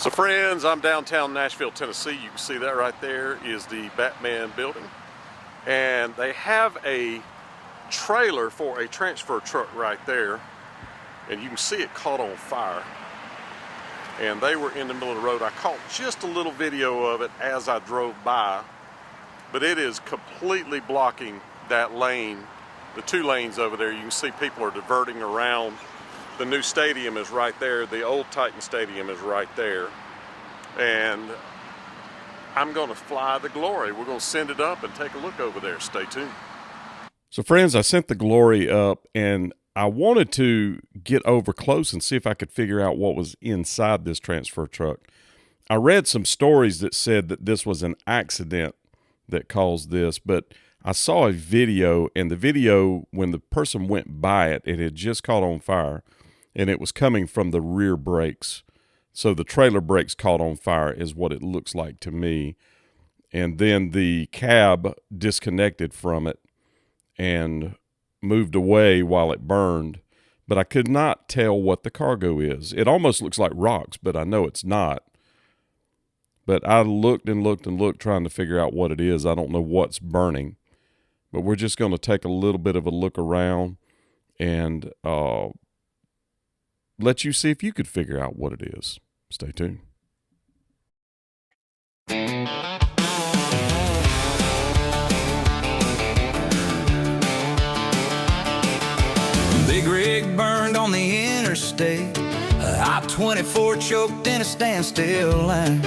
So friends, I'm downtown Nashville, Tennessee. You can see that right there is the Batman building. And they have a trailer for a transfer truck right there. And you can see it caught on fire. And they were in the middle of the road. I caught just a little video of it as I drove by. But it is completely blocking that lane, the two lanes over there. You can see people are diverting around. The new stadium is right there. The old Titan Stadium is right there. And I'm going to fly the Glory. We're going to send it up and take a look over there. Stay tuned. So friends, I sent the Glory up and I wanted to get over close and see if I could figure out what was inside this transfer truck. I read some stories that said that this was an accident that caused this, but I saw a video, and the video, when the person went by it, it had just caught on fire, and it was coming from the rear brakes. So the trailer brakes caught on fire is what it looks like to me. And then the cab disconnected from it and moved away while it burned. But I could not tell what the cargo is. It almost looks like rocks, but I know it's not. But I looked and looked and looked trying to figure out what it is. I don't know what's burning. But we're just going to take a little bit of a look around and let you see if you could figure out what it is. Stay tuned. Big rig burned on the interstate. I-24 choked in a standstill line.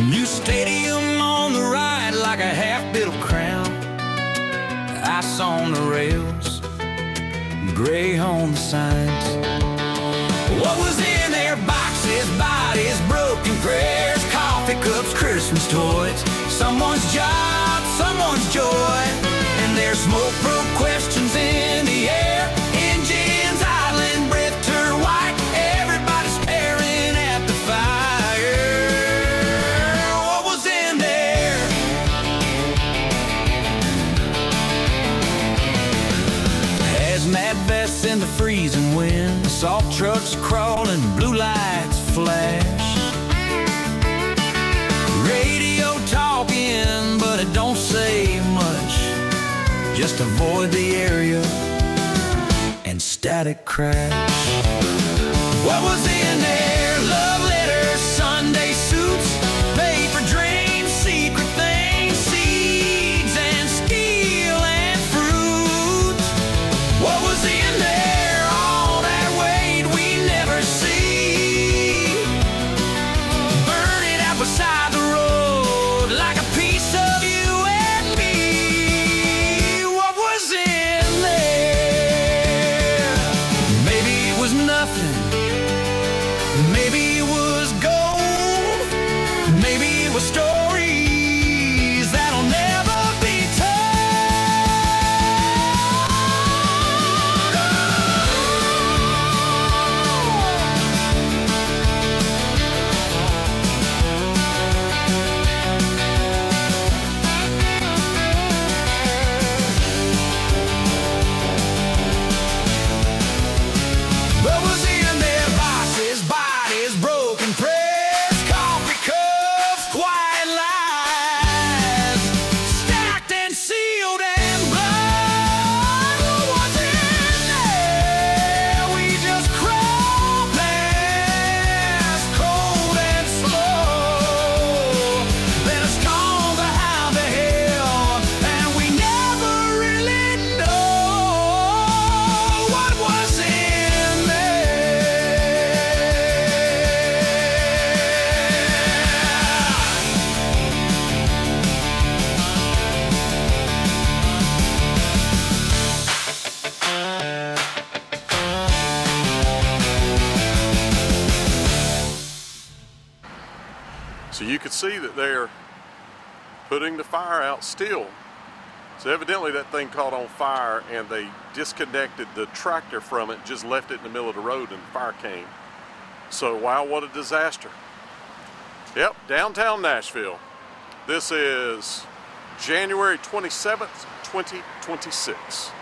New stadium on the right like a half-built crown. Ice on the rails, gray on the signs. What was in there? Boxes, bodies, broken prayers, coffee cups, Christmas toys. Someone's job, someone's joy. And there's smoke-proof questions in the air. Engines idling, breath turned white. Everybody staring at the fire. What was in there? Hazmat vests in the freezing wind. Salt trucks crawling, blue lights flash. Radio talking, but it don't say much. Just avoid the area and static crash. What was in there? Love letters, Sunday suits, paper dreams, secret things, seeds and steel and fruit. What was in there? All that weight we never see. Burning out beside the road like a piece of you and me. What was in there? Maybe it was nothing. Maybe it was gold. Maybe it was stories that'll never be What was in their boxes, bodies, broken prayers, coffee cups, quiet lies, stacked and sealed and blood. What was in there? We just crawl past, cold and slow. Let us gone behind the hill, and we never really know what was in there. So you can see that they're putting the fire out still. So evidently that thing caught on fire and they disconnected the tractor from it, just left it in the middle of the road and the fire came. So wow, what a disaster. Yep, downtown Nashville. This is January 27th, 2026.